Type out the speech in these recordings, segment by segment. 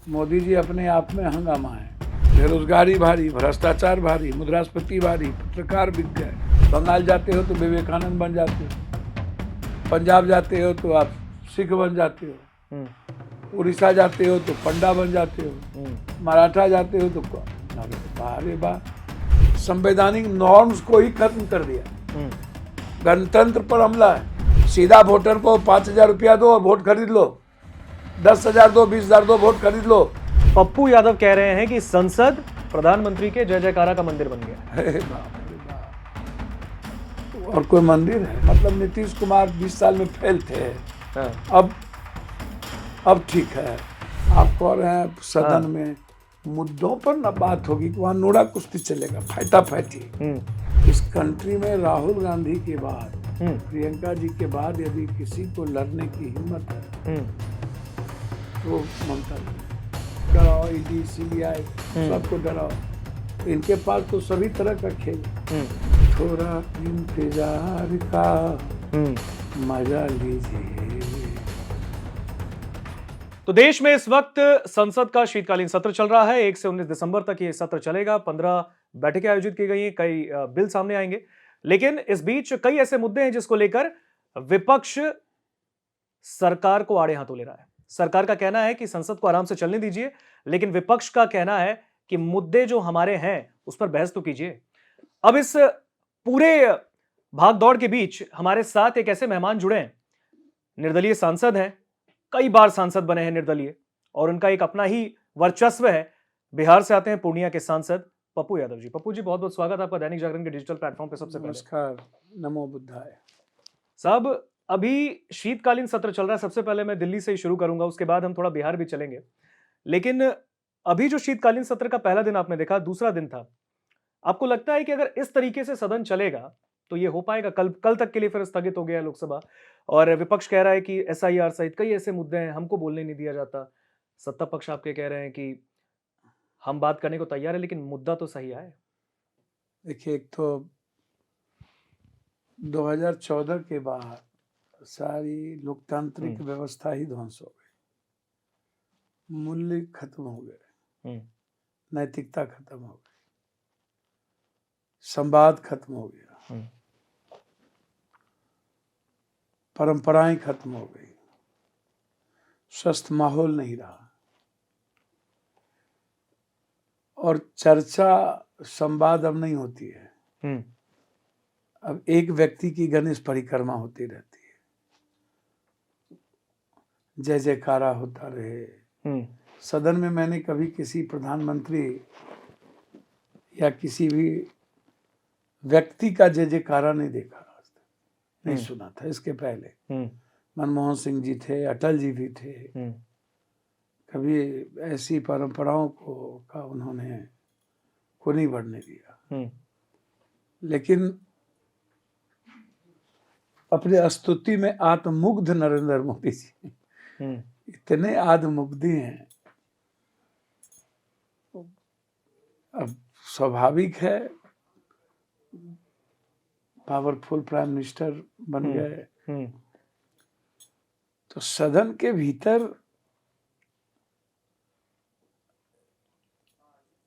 मोदी जी अपने आप में हंगामा है। बेरोजगारी भारी, भ्रष्टाचार भारी, मुद्रास्फीति भारी, पत्रकार बिक गए। बंगाल जाते हो तो विवेकानंद बन जाते हो, पंजाब जाते हो तो आप सिख बन जाते हो, उड़ीसा जाते हो तो पंडा बन जाते हो, मराठा जाते हो तो अरे वाह, संवैधानिक नॉर्म्स को ही खत्म कर दिया। गणतंत्र पर हमला है। सीधा वोटर को 5,000 रुपया दो और वोट खरीद लो, 10,000 दो, 20,000 दो, वोट खरीद लो। पप्पू यादव कह रहे हैं कि संसद प्रधानमंत्री के जय जयकारा का मंदिर बन गया। अरे बाप रे बाप। और कोई मंदिर है? मतलब नीतीश कुमार 20 साल में फेल थे। अब ठीक है। आप कह रहे हैं सदन में मुद्दों पर ना बात होगी, वहां नोड़ा कुश्ती चलेगा, फाइटा फाइटी। इस कंट्री में राहुल गांधी के बाद, प्रियंका जी के बाद यदि किसी को लड़ने की हिम्मत है तो ममता जी। डराओ, ईडी, सीबीआई सबको डराओ। इनके पास तो सभी तरह का खेल। थोड़ा इंतजार का मजा लीजिए। तो देश में इस वक्त संसद का शीतकालीन सत्र चल रहा है। 1 से 19 दिसंबर तक ये सत्र चलेगा। 15 बैठकें आयोजित की गई हैं, कई बिल सामने आएंगे। लेकिन इस बीच कई ऐसे मुद्दे हैं जिसको लेकर विपक्ष सरकार को आड़े हाथों ले रहा है। सरकार का कहना है कि संसद को आराम से चलने दीजिए, लेकिन विपक्ष का कहना है कि मुद्दे जो हमारे हैं उस पर बहस तो कीजिए। अब इस पूरे भागदौड़ के बीच हमारे साथ एक ऐसे मेहमान जुड़े हैं, निर्दलीय सांसद हैं, कई बार सांसद बने हैं निर्दलीय, और उनका एक अपना ही वर्चस्व है। बिहार से आते हैं पूर्णिया के सांसद पप्पू यादव जी। पप्पू जी, बहुत बहुत स्वागत है आपका दैनिक जागरण के डिजिटल प्लेटफॉर्म पे। सबसे पहले नमस्कार, नमो बुद्धाय। साहब, अभी शीतकालीन सत्र चल रहा है। सबसे पहले मैं दिल्ली से ही शुरू करूंगा, उसके बाद हम थोड़ा बिहार भी चलेंगे। लेकिन अभी जो शीतकालीन सत्र का पहला दिन आपने देखा, दूसरा दिन था, आपको लगता है कि अगर इस तरीके से सदन चलेगा तो ये हो पाएगा? कल तक के लिए फिर स्थगित हो गया है लोकसभा, और विपक्ष कह रहा है कि एसआईआर सहित कई ऐसे मुद्दे हैं, हमको बोलने नहीं दिया जाता। सत्ता पक्ष आपके कह रहे हैं कि हम बात करने को तैयार है, लेकिन मुद्दा तो सही आए। देखिए, एक तो 2014 के बाद सारी लोकतांत्रिक व्यवस्था ही ध्वंस हो गई। मूल्य खत्म हो गए, नैतिकता खत्म हो गई, संवाद खत्म हो गया, परंपराएं खत्म हो गई, स्वस्थ माहौल नहीं रहा, और चर्चा संवाद अब नहीं होती है। अब एक व्यक्ति की गणेश परिक्रमा होती रहती है, जय जयकारा होता रहे। सदन में मैंने कभी किसी प्रधानमंत्री या किसी भी व्यक्ति का जय जयकारा नहीं देखा, आज तक नहीं सुना था। इसके पहले मनमोहन सिंह जी थे, अटल जी भी थे, कभी ऐसी परंपराओं का उन्होंने को नहीं बढ़ने दिया। लेकिन अपने स्तुति में आत्ममुग्ध नरेंद्र मोदी जी इतने आत्ममुग्धी हैं। अब स्वाभाविक है, पावरफुल प्राइम मिनिस्टर बन गए, तो सदन के भीतर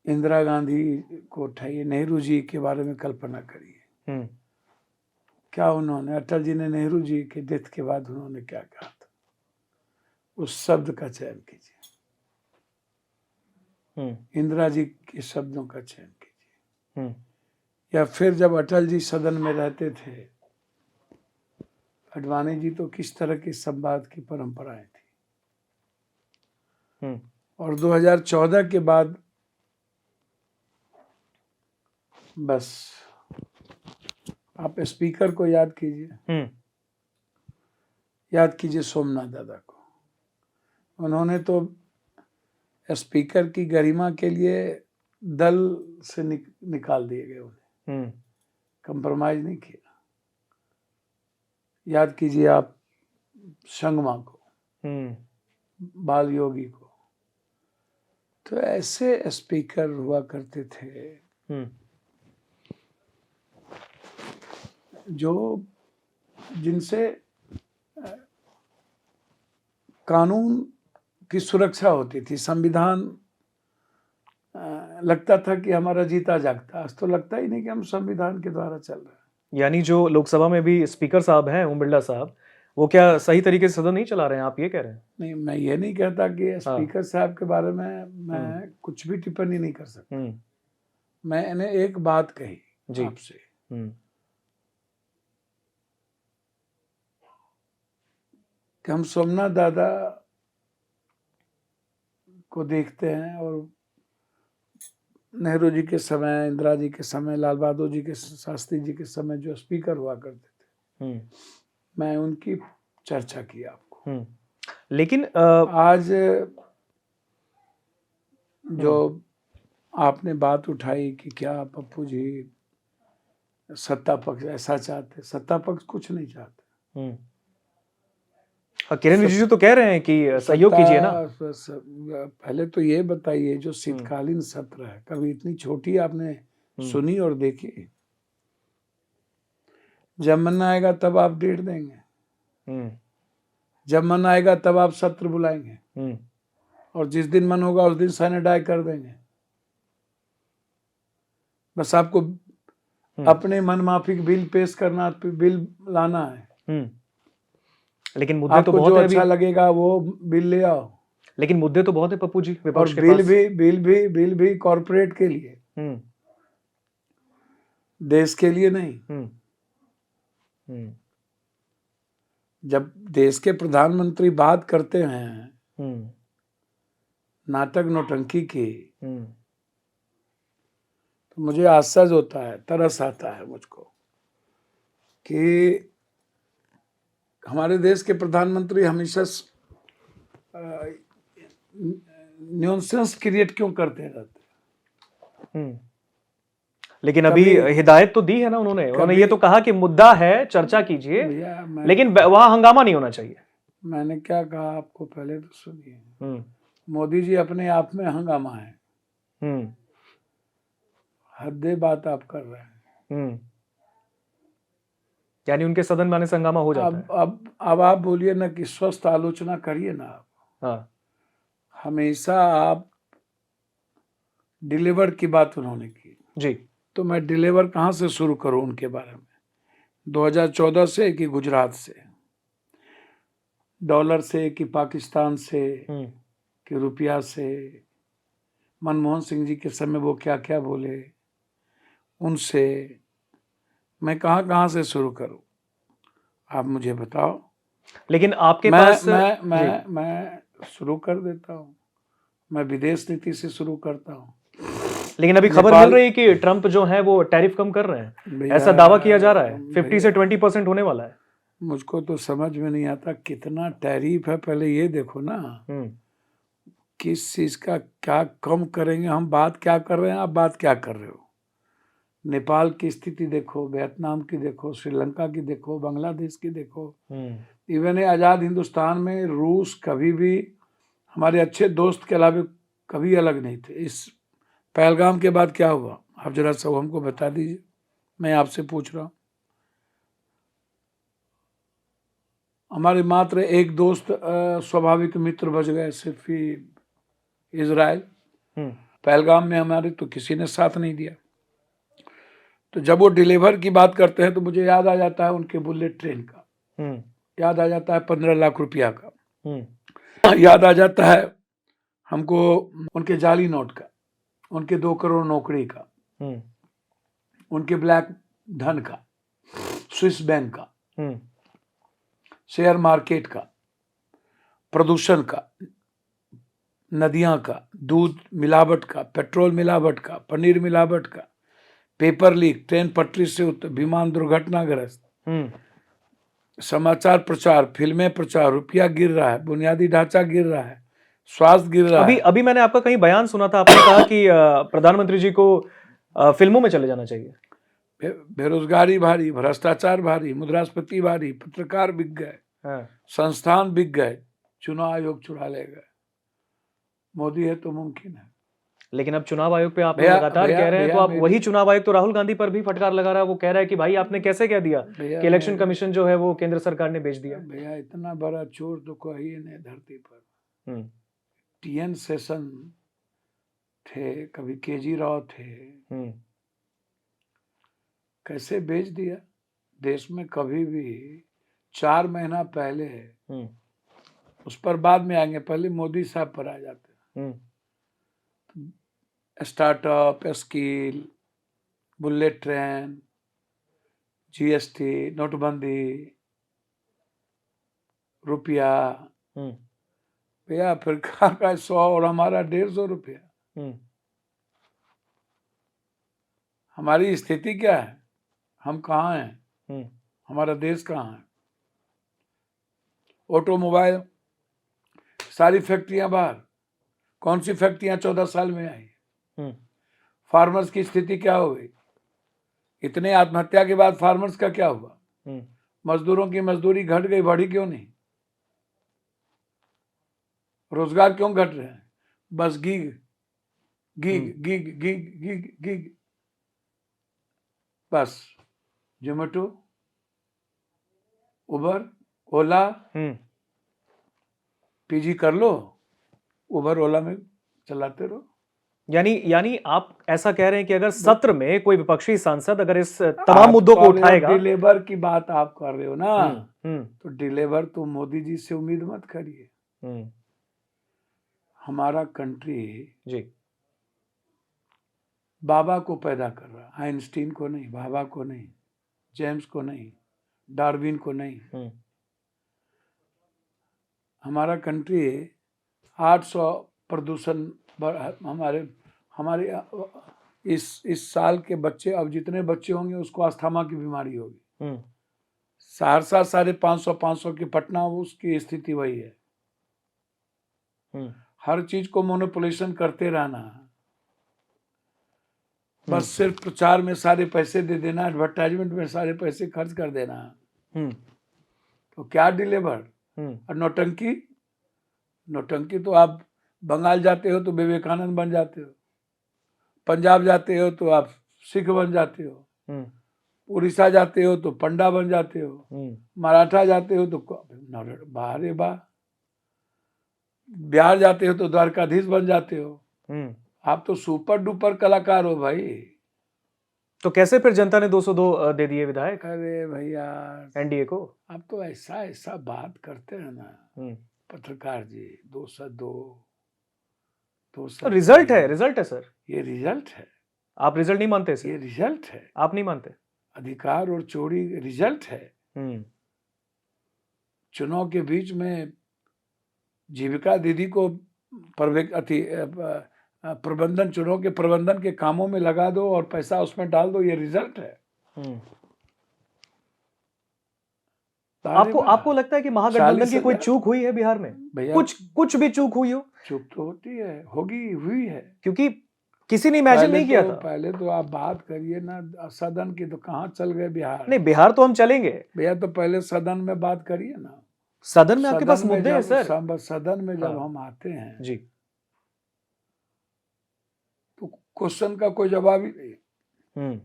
इंदिरा गांधी को उठाइए, नेहरू जी के बारे में कल्पना करिए, क्या उन्होंने, अटल जी ने नेहरू जी के डेथ के बाद उन्होंने क्या कहा था, उस शब्द का चयन कीजिए। इंदिरा जी के शब्दों का चयन कीजिए। या फिर जब अटल जी सदन में रहते थे, अडवाणी जी, तो किस तरह की संवाद की परंपराएं थी। और 2014 के बाद बस आप स्पीकर को याद कीजिए, याद कीजिए सोमनाथ दादा को। उन्होंने तो स्पीकर की गरिमा के लिए दल से निकाल दिए गए, उन्हें कंप्रोमाइज नहीं किया। याद कीजिए आप संगमा को, बाल योगी को। तो ऐसे स्पीकर हुआ करते थे जो जिनसे कानून की सुरक्षा होती थी। संविधान लगता था कि हमारा जीता जागता, आज तो लगता ही नहीं कि हम संविधान के द्वारा चल रहे हैं। यानी जो लोकसभा में भी स्पीकर साहब हैं ओम बिरला साहब, वो क्या सही तरीके से सदन नहीं चला रहे हैं, आप ये कह रहे हैं? नहीं, मैं ये नहीं कहता कि हाँ। स्पीकर साहब के बारे में मैं कुछ भी टिप्पणी नहीं कर सकता। मैंने एक बात कही जी। आपसे कि हम सोमनाथ दादा को देखते हैं और नेहरू जी के समय, इंदिरा जी के समय, लाल बहादुर जी के, शास्त्री जी के समय जो स्पीकर हुआ करते थे, मैं उनकी चर्चा की आपको। लेकिन आज जो आपने बात उठाई कि क्या पप्पू जी सत्ता पक्ष ऐसा चाहते, सत्ता पक्ष कुछ नहीं चाहते। किरण रिजिजू तो कह रहे हैं कि सहयोग कीजिए ना। पहले तो ये बताइए, जो शीतकालीन सत्र है, कभी इतनी छोटी आपने सुनी और देखी? जब मन आएगा तब आप डेट देंगे, जब मन आएगा तब आप सत्र बुलाएंगे, और जिस दिन मन होगा उस दिन सैनिटाइज कर देंगे। बस आपको अपने मनमाफिक बिल पेश करना, बिल लाना है। लेकिन मुद्दे तो बहुत जो है अच्छा अभी। लगेगा वो बिल ले आओ। लेकिन मुद्दे तो बहुत है पप्पू जी और विपक्ष के पास। बिल भी कॉर्पोरेट के लिए, देश के लिए नहीं। जब देश के प्रधानमंत्री बात करते हैं नाटक नौटंकी की, तो मुझे आश्चर्य होता है, तरस आता है मुझको कि हमारे देश के प्रधानमंत्री हमेशा न्यूसेंस क्रिएट क्यों करते रहते हैं। लेकिन अभी हिदायत तो दी है ना उन्होंने ये तो कहा कि मुद्दा है, चर्चा कीजिए, लेकिन वहां हंगामा नहीं होना चाहिए। मैंने क्या कहा आपको, पहले तो सुनिए। मोदी जी अपने आप में हंगामा है। हद बात आप कर रहे हैं। यानी उनके सदन में आने से हंगामा हो जाता है। अब आप बोलिए ना कि स्वस्थ आलोचना करिए ना आप। हाँ। हमेशा आप डिलीवर की बात उन्होंने की जी, तो मैं डिलीवर कहाँ से शुरू करूं उनके बारे में? 2014 से कि गुजरात से, डॉलर से कि पाकिस्तान से कि रुपया से, मनमोहन सिंह जी के समय वो क्या क्या बोले उनसे, मैं कहाँ से शुरू करूं? आप मुझे बताओ। लेकिन आपके पास मैं शुरू कर देता हूं। मैं विदेश नीति से शुरू करता हूं। लेकिन अभी खबर मिल रही है कि ट्रंप जो है वो टैरिफ कम कर रहे हैं, ऐसा दावा किया जा रहा है। 50 से 20% होने वाला है। मुझको तो समझ में नहीं आता कितना टैरिफ है। पहले ये देखो ना, किस चीज का क्या कम करेंगे। हम बात क्या कर रहे हैं, आप बात क्या कर रहे हो? नेपाल की स्थिति देखो, वियतनाम की देखो, श्रीलंका की देखो, बांग्लादेश की देखो, इवन आज़ाद हिंदुस्तान में रूस कभी भी हमारे अच्छे दोस्त के अलावा कभी अलग नहीं थे। इस पहलगाम के बाद क्या हुआ, आप जरा सब हमको बता दीजिए। मैं आपसे पूछ रहा हूँ। हमारे मात्र एक दोस्त स्वाभाविक मित्र बच गए, सिर्फ ही इजराइल। पहलगाम में हमारे तो किसी ने साथ नहीं दिया। तो जब वो डिलीवर की बात करते हैं तो मुझे याद आ जाता है उनके बुलेट ट्रेन का, याद आ जाता है 15 लाख रुपया का, याद आ जाता है हमको उनके जाली नोट का, उनके 2 करोड़ नौकरी का, उनके ब्लैक धन का, स्विस बैंक का, शेयर मार्केट का, प्रदूषण का, नदियां का, दूध मिलावट का, पेट्रोल मिलावट का, पनीर मिलावट का, पेपर लीक, ट्रेन पटरी से विमान दुर्घटनाग्रस्त, समाचार प्रचार, फिल्में प्रचार, रुपया गिर रहा है, बुनियादी ढांचा गिर रहा है, स्वास्थ्य गिर रहा है। अभी मैंने आपका कहीं बयान सुना था, आपने कहा कि प्रधानमंत्री जी को फिल्मों में चले जाना चाहिए। बेरोजगारी भारी, भ्रष्टाचार भारी, मुद्रास्फीति भारी, पत्रकार बिक गए, संस्थान बिक गए, चुनाव आयोग चुरा ले गए। मोदी है तो मुमकिन है। लेकिन अब चुनाव आयोग पे आप लगातार कह रहे हैं, तो आप वही चुनाव आयोग तो राहुल गांधी पर भी फटकार लगा रहा है। वो कह रहा है कि भाई आपने कैसे कह दिया कि इलेक्शन कमीशन जो है वो केंद्र सरकार ने भेज दिया। भैया इतना बड़ा चोर तो कोई नहीं धरती पर। टीएन सेशन थे, कभी केजी राव थे, हम्म, कैसे बेच दिया देश में। कभी भी 4 महीना पहले, हम्म, उस पर बाद में आएंगे, पहले मोदी साहब पर आ जाते हम्म, हैं। Startup, skill, bullet train, GST, नोटबंदी, रुपया, हम्म, भैया अफ्रीका का 100 और हमारा 150 रुपया। हम्म, हमारी स्थिति क्या है, हम कहाँ हैं, हम्म, हमारा देश कहाँ है। ऑटोमोबाइल, सारी फैक्ट्रियां बाहर। कौन सी फैक्ट्रियां 14 साल में आई। हम्म, फार्मर्स की स्थिति क्या हो गई। इतने आत्महत्या के बाद फार्मर्स का क्या हुआ। हम्म, मजदूरों की मजदूरी घट गई, बढ़ी क्यों नहीं। रोजगार क्यों घट रहे हैं। बस gig gig gig gig gig gig, बस जोमेटो, उबर, ओला, हम्म। पीजी कर लो, उबर ओला में चलाते रहो। यानी आप ऐसा कह रहे हैं कि अगर सत्र में कोई विपक्षी सांसद अगर इस तमाम मुद्दों को उठाएगा। डिलीवर की बात आप कर रहे हो ना, हम्म, तो डिलीवर तो मोदी जी से उम्मीद मत करिए। हम्म, हमारा कंट्री जी, बाबा को पैदा कर रहा, आइंस्टीन को नहीं, बाबा को नहीं, जेम्स को नहीं, डार्विन को नहीं। हमारा कंट्री 800 प्रदूषण हमारे हमारे इस साल के बच्चे, अब जितने बच्चे होंगे उसको अस्थमा की बीमारी होगी। सहरसा 550, 500 की, पटना उसकी स्थिति वही है। हर चीज को मोनोपोलेशन करते रहना, बस सिर्फ प्रचार में सारे पैसे दे देना, एडवर्टाइजमेंट में सारे पैसे खर्च कर देना, तो क्या डिलीवर। और नौटंकी, नौटंकी तो आप बंगाल जाते हो तो विवेकानंद बन जाते हो, पंजाब जाते हो तो आप सिख बन जाते हो, उड़ीसा जाते हो तो पंडा बन जाते हो, मराठा जाते हो तो बाहर बाह, बिहार जाते हो तो द्वारकाधीश बन जाते हो। आप तो सुपर डुपर कलाकार हो भाई। तो कैसे फिर जनता ने 202 दे दिए विधायक अरे भैया, एनडीए को। आप तो ऐसा ऐसा बात करते हैं ना पत्रकार जी। 202, रिजल्ट है सर। ये रिजल्ट है। आप रिजल्ट नहीं मानते सर? ये रिजल्ट है। आप नहीं मानते? अधिकार और चोरी रिजल्ट है। चुनाव के बीच में जीविका दीदी को प्रबंधन, चुनाव के प्रबंधन के कामों में लगा दो और पैसा उसमें डाल दो, ये रिजल्ट है। आपको लगता है कि महागठबंधन की कोई चूक हुई है बिहार में? भैया कुछ भी चूक हुई हो? चूक तो होती है, होगी, हुई है, क्योंकि किसी ने इमेजिन नहीं किया था। पहले तो आप बात करिए ना सदन की, तो कहाँ चल गए बिहार। नहीं, बिहार तो हम चलेंगे भैया, तो पहले सदन में बात करिए ना। सदन में आपके पास मुद्दे हैं सर। सदन में जब हम आते हैं जी, तो क्वेश्चन का कोई जवाब ही नहीं।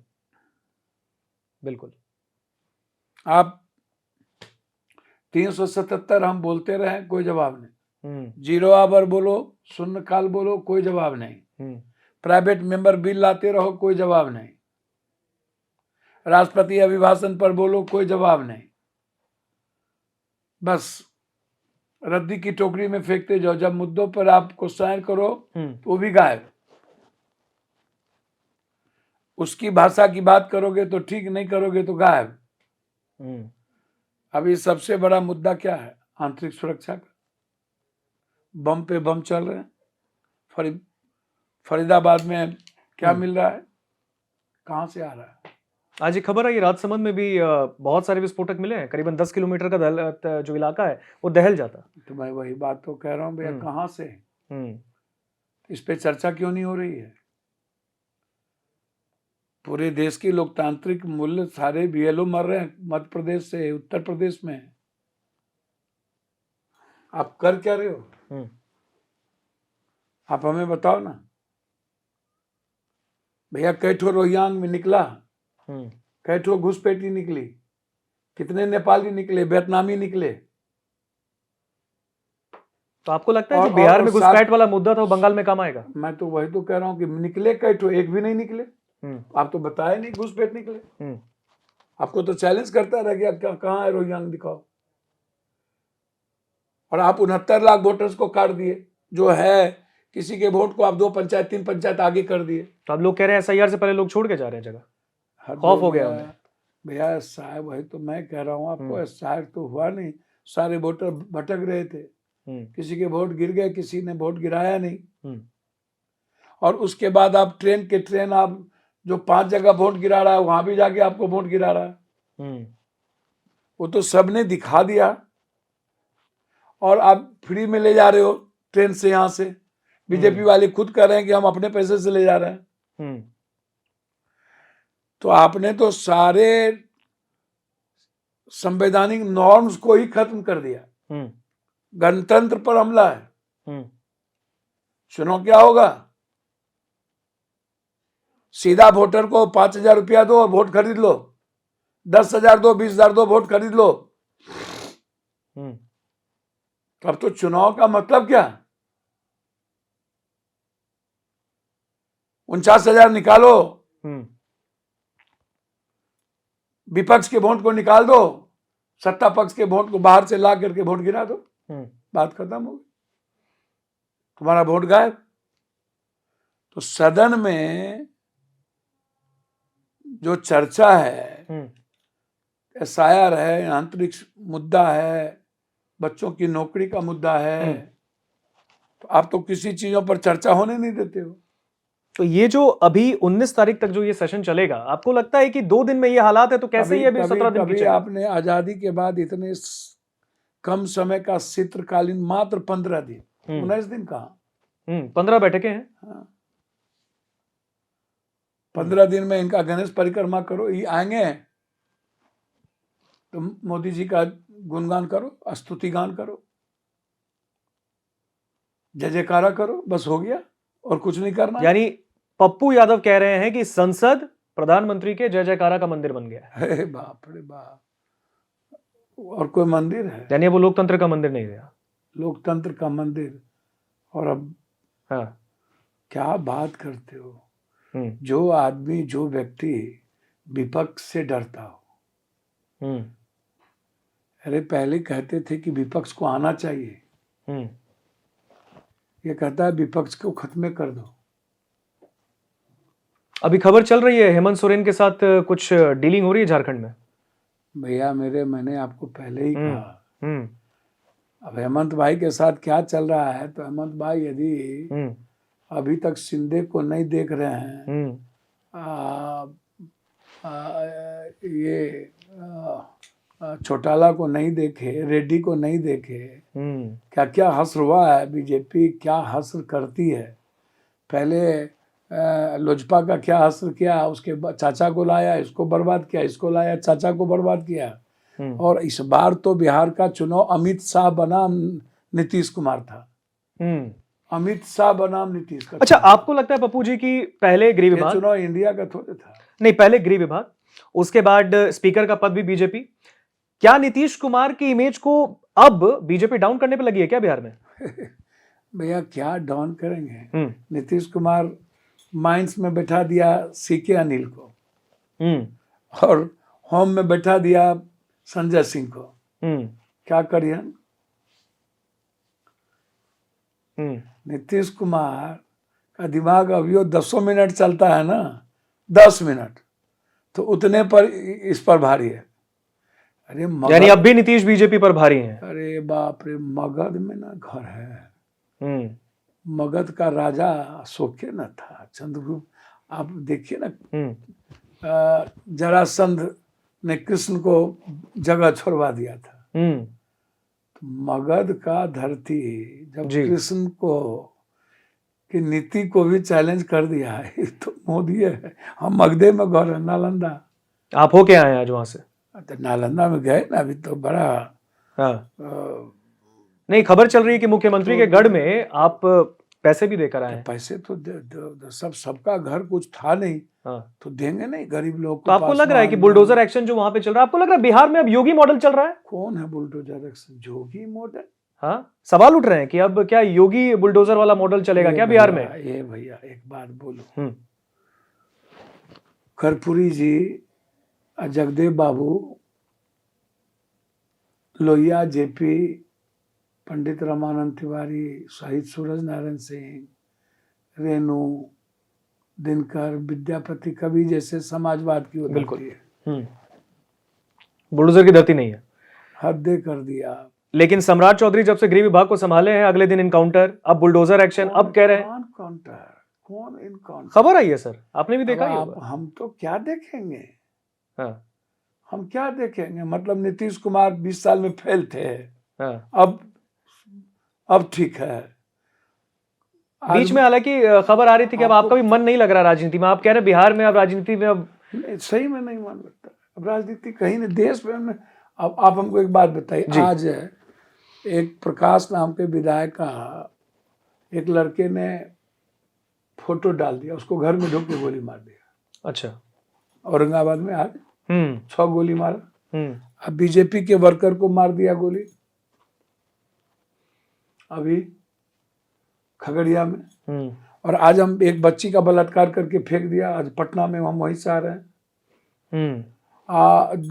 बिल्कुल। आप 377 हम बोलते रहे, कोई जवाब नहीं। 0 आवर बोलो, शून्यकाल बोलो, कोई जवाब नहीं। प्राइवेट मेंबर बिल लाते रहो, कोई जवाब नहीं। राष्ट्रपति अभिभाषण पर बोलो, कोई जवाब नहीं। बस रद्दी की टोकरी में फेंकते जाओ। जब मुद्दों पर आप क्वेश्चन करो तो वो भी गायब। उसकी भाषा की बात करोगे तो ठीक, नहीं करोगे तो गायब। अभी सबसे बड़ा मुद्दा क्या है? आंतरिक सुरक्षा का। बम पे बम चल रहे हैं। फरीदाबाद में क्या मिल रहा है, कहां से आ रहा है? आज एक खबर आई, राजसमंद में भी बहुत सारे विस्फोटक मिले हैं। करीबन 10 किलोमीटर का जो इलाका है वो दहल जाता। तो मैं वही बात तो कह रहा हूँ भैया, कहां से? इस पे चर्चा क्यों नहीं हो रही है? पूरे देश की लोकतांत्रिक मूल्य सारे बीएलओ मर रहे हैं मध्य प्रदेश से, उत्तर प्रदेश में। आप कर क्या रहे हो? आप हमें बताओ ना भैया। कई ठो रोहिंग्यांग में निकला, कई ठो घुसपैठी निकली, कितने नेपाली निकले, वियतनामी निकले। तो आपको लगता है और- जो बिहार और में साथ- घुसपैठ वाला मुद्दा था वो बंगाल में काम आएगा? मैं तो वही तो कह रहा हूँ कि निकले कई तो एक भी नहीं निकले। हम्म, आप तो बताए नहीं घुसपैठ निकले। हम्म, आपको तो चैलेंज करता रह गया, कहाँ है रोहिंग्या दिखाओ। और आप 69 लाख वोटर्स को काट दिए, जो है किसी के वोट को आप 2 पंचायत 3 पंचायत आगे कर दिए। तो अब लोग कह रहे हैं एसआईआर से पहले लोग छोड़ के जा रहे हैं जगह, हद खौफ हो गया गया उन्हें। भैया साहब, वही तो मैं कह रहा हूँ आपको, हम्म। साहब तो हुआ नहीं। सारे वोटर भटक रहे थे, किसी के वोट गिर गए, किसी ने वोट गिराया नहीं। हम्म, और उसके बाद आप ट्रेन आप जो 5 जगह वोट गिरा रहा है, वहां भी जाके आपको वोट गिरा रहा है। हम्म, वो तो सबने दिखा दिया। और आप फ्री में ले जा रहे हो ट्रेन से, यहाँ से बीजेपी वाले खुद कह रहे हैं कि हम अपने पैसे से ले जा रहे हैं। हम्म, तो आपने तो सारे संवैधानिक नॉर्म्स को ही खत्म कर दिया। हम्म, गणतंत्र पर हमला है। हम्म, सुनो क्या होगा, सीधा वोटर को 5,000 रुपया दो और वोट खरीद लो, 10,000 दो, 20,000 दो, वोट खरीद लो। हम्म, अब तो चुनाव का मतलब क्या, 49,000 निकालो, हम्म, विपक्ष के वोट को निकाल दो, सत्ता पक्ष के वोट को बाहर से ला करके वोट गिरा दो, बात खत्म हो गई, तुम्हारा वोट गायब। तो सदन में जो चर्चा है, एसआईआर है, आंतरिक मुद्दा है, बच्चों की नौकरी का मुद्दा है, तो आप तो किसी चीजों पर चर्चा होने नहीं देते हो। तो ये जो अभी 19 तारीख तक जो ये सेशन चलेगा, आपको लगता है कि 2 दिन में ये हालात है तो कैसे ये अभी 17 दिन की कभी चलेगी? आपने आजादी के बाद इतने कम समय का शीतकालीन, मात्र 15 दिन, 19 दिन कहाँ, 15 बैठकें हैं। हाँ। 15 दिन में इनका गणेश परिक्रमा करो, ये आएंगे तो मोदी जी का गुणगान करो, स्तुति गान करो, जय जयकारा करो, बस हो गया, और कुछ नहीं करना। यानी पप्पू यादव कह रहे हैं कि संसद प्रधानमंत्री के जय जयकारा का मंदिर बन गया है। हे बाप रे बाप, और कोई मंदिर है? यानी वो लोकतंत्र का मंदिर नहीं रहा, लोकतंत्र का मंदिर। और अब हाँ, क्या बात करते हो, जो आदमी, जो व्यक्ति विपक्ष से डरता हो, अरे पहले कहते थे कि विपक्ष को आना चाहिए, ये कहता है विपक्ष को खत्म कर दो। अभी खबर चल रही है हेमंत सोरेन के साथ कुछ डीलिंग हो रही है झारखंड में। भैया मैंने आपको पहले ही कहा, अब हेमंत भाई के साथ क्या चल रहा है, तो हेमंत भाई यदि अभी तक शिंदे को नहीं देख रहे हैं, ये चौटाला को नहीं देखे, रेड्डी को नहीं देखे, क्या क्या हश्र हुआ है, बीजेपी क्या हश्र करती है। पहले लोजपा का क्या हश्र किया, उसके बाद चाचा को लाया, इसको बर्बाद किया, इसको लाया, चाचा को बर्बाद किया। और इस बार तो बिहार का चुनाव अमित शाह बनाम नीतीश कुमार था, अमित शाह बनाम नीतीश का। अच्छा, आपको लगता है पप्पू जी की पहले गृह विभाग, चुनाव इंडिया का थोड़े था, नहीं पहले गृह विभाग, उसके बाद स्पीकर का पद भी बीजेपी, क्या नीतीश कुमार की इमेज को अब बीजेपी डाउन करने पे लगी है क्या बिहार में? भैया क्या डाउन करेंगे, नीतीश कुमार माइंस में बैठा दिया सीके अनिल को, और होम में बैठा दिया संजय सिंह को, क्या करिए। नीतीश कुमार का दिमाग अभी 10 मिनट चलता है ना, 10 मिनट, तो उतने पर इस पर भारी है। अरे यानी अब भी नीतीश बीजेपी पर भारी हैं। अरे बाप रे, मगध में ना घर है, मगध का राजा अशोक न था, चंद्रगुप्त, आप देखिए ना, जरासंध ने कृष्ण को जगह छोड़वा दिया था। तो मगध का धरती जब कृष्ण को की नीति को भी चैलेंज कर दिया है, तो मोदी है। हम मगधे में घर है, नालंदा। आप होके आए आज वहां से? तो नालंदा में गए ना, अभी तो बड़ा नहीं, खबर चल रही है कि मुख्यमंत्री के गढ़ में आप पैसे भी देकर आए। पैसे तो सबका घर कुछ था नहीं, तो देंगे नहीं गरीब लोग को। तो आपको लग रहा है कि बुलडोजर एक्शन जो वहां पे चल रहा है, आपको लग रहा है बिहार में अब योगी मॉडल चल रहा है? कौन है बुलडोजर एक्शन? योगी मॉडल? हाँ, सवाल उठ रहे हैं कि अब क्या योगी बुलडोजर वाला मॉडल चलेगा क्या बिहार में? ये भैया एक बात बोलो, हम्म, कर्पूरी जी, जगदेव बाबू, लोहिया, जेपी, पंडित रामानंद तिवारी, शहीद सूरज नारायण सिंह, रेणु, दिनकर, विद्यापति, कवि जैसे समाजवाद की वो बिल्कुल। धरती है, बुलडोजर की धरती नहीं है। हद कर दिया। लेकिन सम्राट चौधरी जब से गृह विभाग को संभाले हैं, अगले दिन इनकाउंटर, अब बुलडोजर एक्शन, अब कह रहे हैं कौन काउंटर, कौन इनकाउंटर? खबर आई है सर, आपने भी देखा ही अब होगा। हम तो क्या देखेंगे, हाँ, हम क्या देखेंगे? मतलब नीतीश कुमार 20 साल में फेल थे, हाँ। अब ठीक है। बीच में हालांकि खबर आ रही थी कि अब आपका भी मन नहीं लग रहा राजनीति में, आप कह रहे हैं बिहार में अब राजनीति में अब सही में नहीं मन लगता, अब राजनीति कहीं नहीं, देश में। अब आप हमको एक बात बताइए, आज एक प्रकाश नाम के विधायक का एक लड़के ने फोटो डाल दिया, उसको घर में ढुक के गोली मार दिया। अच्छा, औरंगाबाद में आज 6 गोली मारा। अब बीजेपी के वर्कर को मार दिया गोली, अभी खगड़िया में। और आज हम एक बच्ची का बलात्कार करके फेंक दिया, आज पटना में, हम वहीं से आ रहे हैं।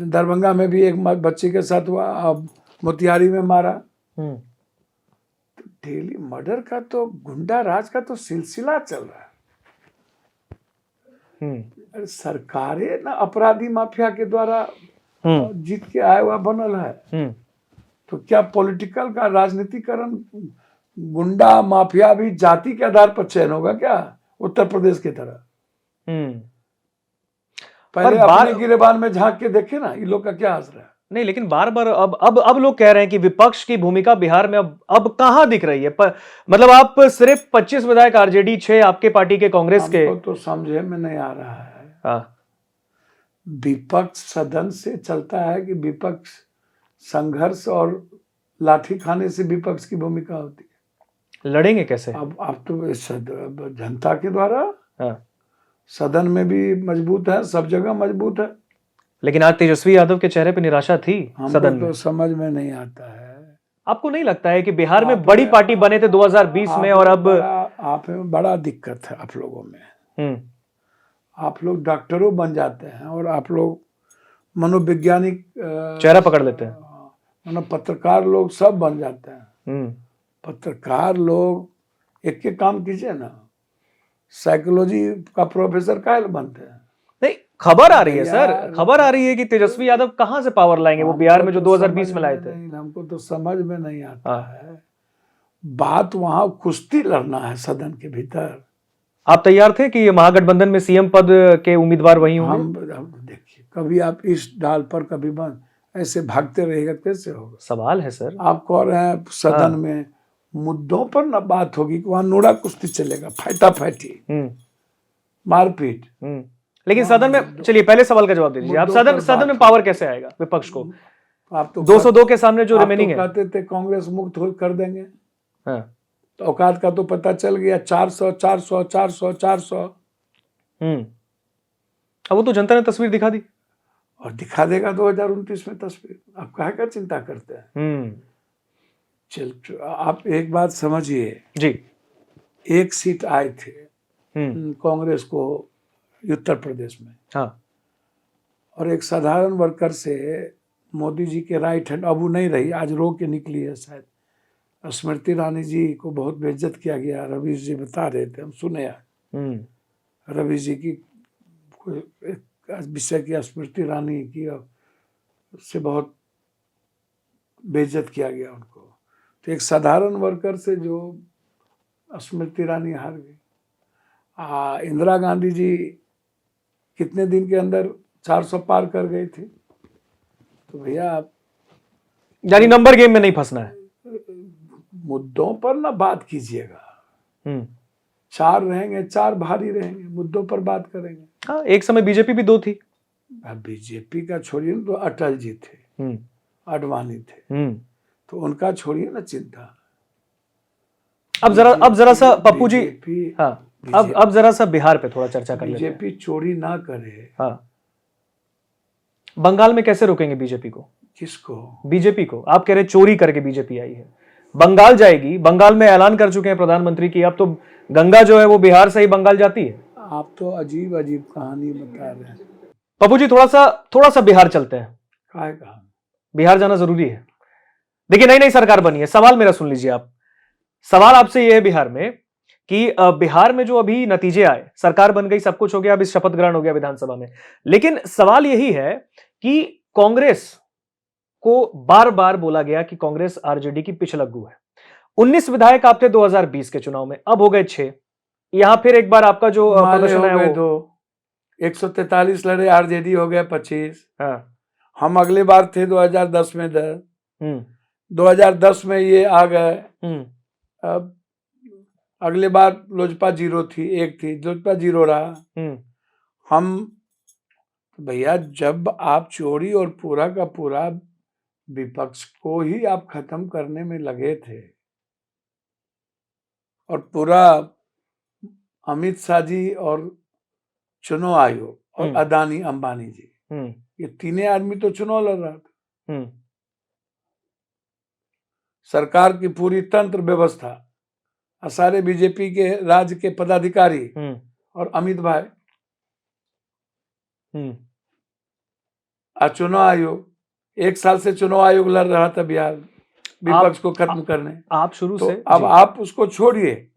दरभंगा में भी एक बच्ची के साथ हुआ, अब मोतिहारी में मारा। तो डेली मर्डर का तो, गुंडा राज का तो सिलसिला चल रहा है। सरकारें ना अपराधी माफिया के द्वारा जीत के आया हुआ बनल है। तो क्या पॉलिटिकल का राजनीतिकरण, गुंडा माफिया भी जाति के आधार पर चयन होगा क्या, उत्तर प्रदेश की तरह? पहले अपने गिरेबान में झांक के देखे ना, ये लोग का क्या हंस रहा है। नहीं, लेकिन बार बार अब लोग कह रहे हैं कि विपक्ष की भूमिका बिहार में अब कहां दिख रही है? मतलब आप सिर्फ 25 विधायक आरजेडी, 6 आपके पार्टी के, कांग्रेस के, तो समझे में नहीं आ रहा है। विपक्ष सदन से चलता है कि विपक्ष संघर्ष और लाठी खाने से विपक्ष की भूमिका होती है? लड़ेंगे कैसे? अब तो जनता के द्वारा। सदन में भी मजबूत है, सब जगह मजबूत है। लेकिन आज तेजस्वी यादव के चेहरे पे निराशा थी सदन में। तो समझ में नहीं आता है। आपको नहीं लगता है कि बिहार में बड़ी पार्टी बने थे 2020 में, और अब आप में बड़ा दिक्कत है आप लोगों में। आप लोग डॉक्टरों बन जाते हैं और आप लोग मनोवैज्ञानिक चेहरा पकड़ लेते हैं, पत्रकार लोग सब बन जाते हैं। पत्रकार लोग एक काम कीजिए ना, साइकोलॉजी का प्रोफेसर काहे बनते हैं? नहीं, खबर आ रही है सर, खबर आ रही है कि तेजस्वी यादव कहां से पावर लाएंगे वो बिहार में जो 2020 में लाए थे। हमको तो समझ में नहीं आता है। बात वहां कुश्ती लड़ना है सदन के भीतर। आप तैयार थे कि ये महागठबंधन में सीएम पद के उम्मीदवार वही होंगे? हम देखिए, कभी आप इस डाल पर कभी बंद, ऐसे भागते रहेगा कैसे होगा? सवाल है सर। आप कह रहे हैं सदन में मुद्दों पर ना बात होगी, वहां नोड़ा कुश्ती चलेगा, फाइटाफाइटी, मारपीट। लेकिन सदन में, चलिए पहले सवाल का जवाब दे दीजिए आप, सदन में पावर कैसे आएगा विपक्ष को? आप तो 202 के सामने जो रिमेनिंग है, कहते थे कांग्रेस मुक्त हो कर देंगे। तो औकात का तो पता चल गया, 400 400 400 400। अब वो तो जनता ने तस्वीर दिखा दी, और दिखा देगा 2029 में तस्वीर। आप काहे का चिंता करते हैं? चल, आप एक बात समझिए जी, एक सीट आए थे कांग्रेस को उत्तर प्रदेश में। और एक साधारण वर्कर से मोदी जी के राइट हैंड, अब वो नहीं रही, आज रो के निकली है शायद, स्मृति ईरानी जी को बहुत बेइज्जत किया गया। रवि जी बता रहे थे, हम सुने रवि जी की विषय की, स्मृति ईरानी की, उससे बहुत बेइज्जत किया गया उनको। तो एक साधारण वर्कर से जो स्मृति ईरानी हार गई। इंदिरा गांधी जी कितने दिन के अंदर 400 पार कर गई थी। तो भैया आप, यानी नंबर गेम में नहीं फंसना है, मुद्दों पर ना बात कीजिएगा। 4 रहेंगे, 4 भारी रहेंगे, मुद्दों पर बात करेंगे। हाँ, एक समय बीजेपी भी 2 थी। बीजेपी का छोड़िए ना, तो अटल जी थे, आडवाणी थे, तो उनका छोड़िए ना चिंता। अब जरा सा पप्पू जी, हाँ, अब जरा सा बिहार पे थोड़ा चर्चा कर लेते हैं। बीजेपी चोरी ना करे। हाँ, बंगाल में कैसे रोकेंगे बीजेपी को? किसको? बीजेपी को। आप कह रहे चोरी करके बीजेपी आई है, बंगाल जाएगी, बंगाल में ऐलान कर चुके हैं प्रधानमंत्री की अब तो गंगा जो है वो बिहार से ही बंगाल जाती है। आप तो अजीब अजीब कहानी बता रहे हैं। पप्पू जी थोड़ा सा बिहार चलते हैं। काय कहा? बिहार जाना जरूरी है। देखिए नई नई सरकार बनी है, सवाल मेरा सुन लीजिए आप। सवाल आपसे यह है बिहार में कि बिहार में जो अभी नतीजे आए, सरकार बन गई, सब कुछ हो गया, अभी शपथ ग्रहण हो गया विधानसभा में, लेकिन सवाल यही है कि कांग्रेस को बार बार बोला गया कि कांग्रेस आरजेडी की पिछलग्गू है। 19 विधायक आप थे 2020 के चुनाव में, अब हो गए 6। यहां फिर एक बार आपका जो माले प्रदर्शन हो है गए वो 2, 143 लड़े, आरजेडी हो गया 25। हाँ। हम अगले बार थे 2010 में 10, हम्म 2010 में ये आ गए। हम्म अब अगले बार लोजपा 0 थी, 1 थी, लोजपा 0 रहा। हम्म हम भैया जब आप चोरी और पूरा का पूरा विपक्ष को ही आप खत्म करने में लगे थे और पूरा अमित शाह जी और चुनाव आयोग और अदानी अंबानी जी, ये तीनों आदमी तो चुनाव लड़ रहा था। सरकार की पूरी तंत्र व्यवस्था और सारे बीजेपी के राज्य के पदाधिकारी और अमित भाई और चुनाव आयोग, 1 साल से चुनाव आयोग लड़ रहा था बिहार विपक्ष को खत्म करने। आप शुरू तो से अब आप उसको छोड़िए।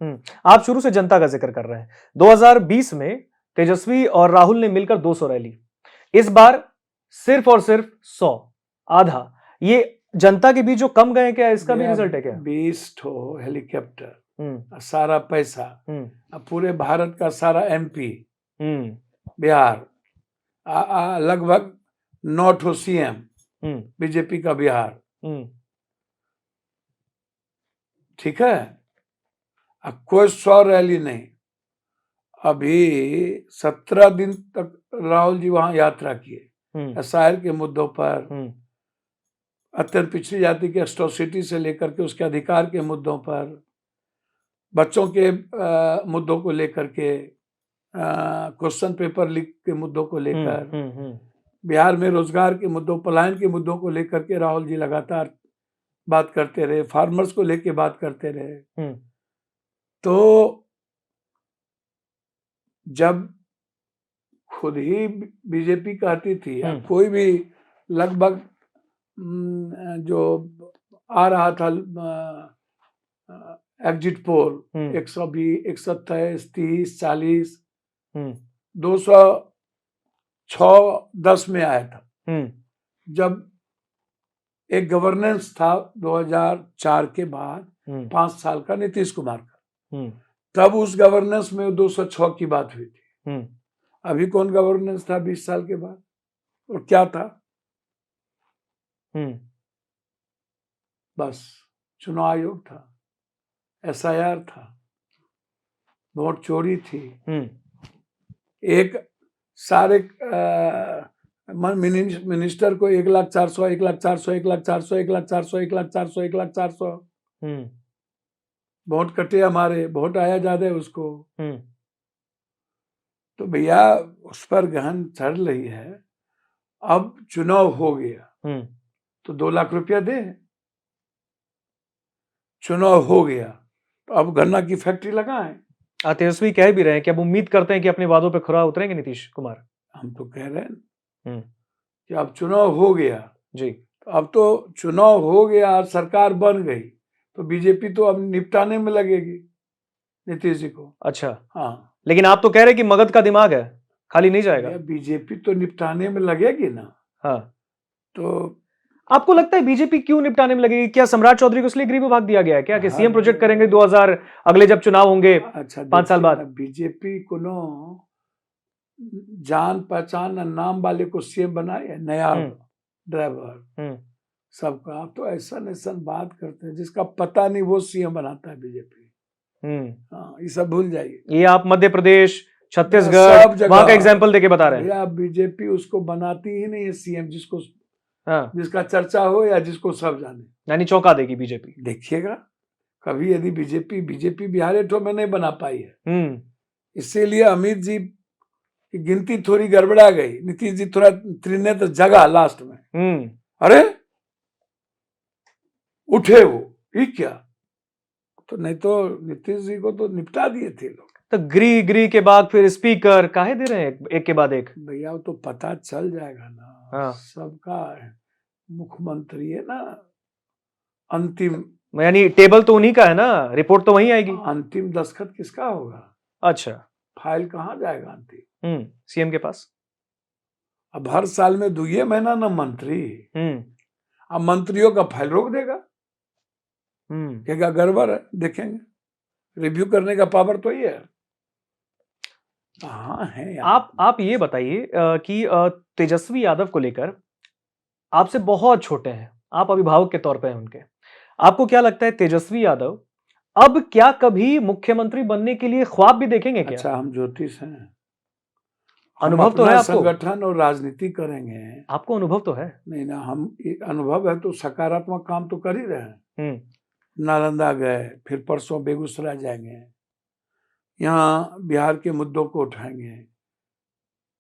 आप शुरू से जनता का जिक्र कर रहे हैं। 2020 में तेजस्वी और राहुल ने मिलकर 200 रैली, इस बार सिर्फ और सिर्फ 100, आधा। ये जनता के बीच जो कम गए, क्या इसका भी रिजल्ट है क्या? 20 ठो हेलीकॉप्टर, सारा पैसा, पूरे भारत का सारा एमपी बिहार, लगभग 9 ठो सीएम बीजेपी का बिहार, ठीक है। अब कोई 100 रैली नहीं। अभी 17 दिन तक राहुल जी वहां यात्रा किए, एसआईआर के मुद्दों पर, अत्यंत पिछड़ी जाति की एट्रोसिटी से लेकर के उसके अधिकार के मुद्दों पर, बच्चों के मुद्दों को लेकर के, क्वेश्चन पेपर लीक के मुद्दों को लेकर, बिहार में रोजगार के मुद्दों, पलायन के मुद्दों को लेकर के राहुल जी लगातार बात करते रहे, फार्मर्स को लेके बात करते रहे। तो जब खुद ही बीजेपी कहती थी, कोई भी लगभग जो आ रहा था एग्जिट पोल 120, 127, 30, 40, 206, 10 में आया था। जब एक गवर्नेंस था 2004 के बाद 5 साल का नीतीश कुमार का, तब उस गवर्नेंस में 206 की बात हुई थी। अभी कौन गवर्नेंस था 20 साल के बाद, और क्या था? बस चुनाव आयोग था, एसआईआर था, वोट चोरी थी, एक सारे मिनिस्टर को 1,04,000, 1,04,000, 1,04,000, 1,04,000, 1,04,000, 1,04,000 वोट कटे हमारे, वोट आया ज्यादा उसको। तो भैया उस पर गहन चढ़ रही है। अब चुनाव हो गया तो 2 लाख रुपया दे, चुनाव हो गया तो अब गन्ना की फैक्ट्री लगाएं। तेजस्वी कह भी रहे हैं कि अब उम्मीद करते हैं कि अपने वादों पे खरा उतरेंगे नीतीश कुमार। हम तो कह रहे हैं कि अब चुनाव हो गया जी, अब तो चुनाव हो गया, सरकार बन गई, तो बीजेपी तो अब निपटाने में लगेगी नीतीश जी को। अच्छा, हाँ, लेकिन आप तो कह रहे हैं कि मगध का दिमाग है, खाली नहीं जाएगा। बीजेपी तो निपटाने में लगेगी ना। हाँ, तो आपको लगता है बीजेपी क्यों निपटाने में लगेगी? क्या सम्राट चौधरी को इसलिए गृह विभाग दिया गया है क्या कि सीएम प्रोजेक्ट करेंगे 2000 अगले जब चुनाव होंगे? अच्छा, 5 साल बाद बीजेपी को जान पहचान नाम वाले को सीएम बनाए, नया ड्राइवर सबका। आप तो ऐसा बात करते हैं जिसका पता नहीं वो सीएम बनाता है बीजेपी। हाँ, ये सब भूल जाइए। ये आप मध्य प्रदेश, छत्तीसगढ़ वहां का एग्जाम्पल देके बता रहे हैं। भैया बीजेपी उसको बनाती ही नहीं है सीएम जिसका चर्चा हो या जिसको सब जाने, यानी चौंका देगी बीजेपी। देखिएगा कभी यदि बीजेपी बिहार एठो में नहीं बना पाई है, इसीलिए अमित जी की गिनती थोड़ी गड़बड़ा गई, नीतीश जी थोड़ा त्रिनेत्र जगह लास्ट में। अरे उठे वो, ये क्या तो नहीं तो नीतीश जी को तो निपटा दिए थे लोग। तो गृह के बाद फिर स्पीकर काहे दे रहे हैं एक के बाद एक? भैया वो तो पता चल जाएगा ना, हाँ। सबका मुख्यमंत्री है ना, अंतिम यानी टेबल तो उन्हीं का है ना, रिपोर्ट तो वहीं आएगी। अंतिम दस्तखत किसका होगा? अच्छा। फाइल कहाँ जाएगा अंतिम? सीएम के पास। अब हर साल में 2 महीना ना मंत्री, अब मंत्रियों का फाइल रोक देगा, कहेगा गड़बड़ है, देखेंगे, रिव्यू करने का पावर तो ये है। कहाँ है यार? आप ये बताइए कि तेजस्वी यादव को लेकर आपसे बहुत छोटे हैं, आप अभिभावक के तौर पे हैं उनके, आपको क्या लगता है तेजस्वी यादव अब क्या कभी मुख्यमंत्री बनने के लिए ख्वाब भी देखेंगे क्या? अच्छा, हम ज्योतिष हैं, अनुभव तो है आपको? संगठन और राजनीति करेंगे। आपको अनुभव तो है? नहीं ना, हम अनुभव है तो सकारात्मक काम तो कर ही रहे हैं। नालंदा गए, फिर परसों बेगूसराय जाएंगे, यहाँ बिहार के मुद्दों को उठाएंगे,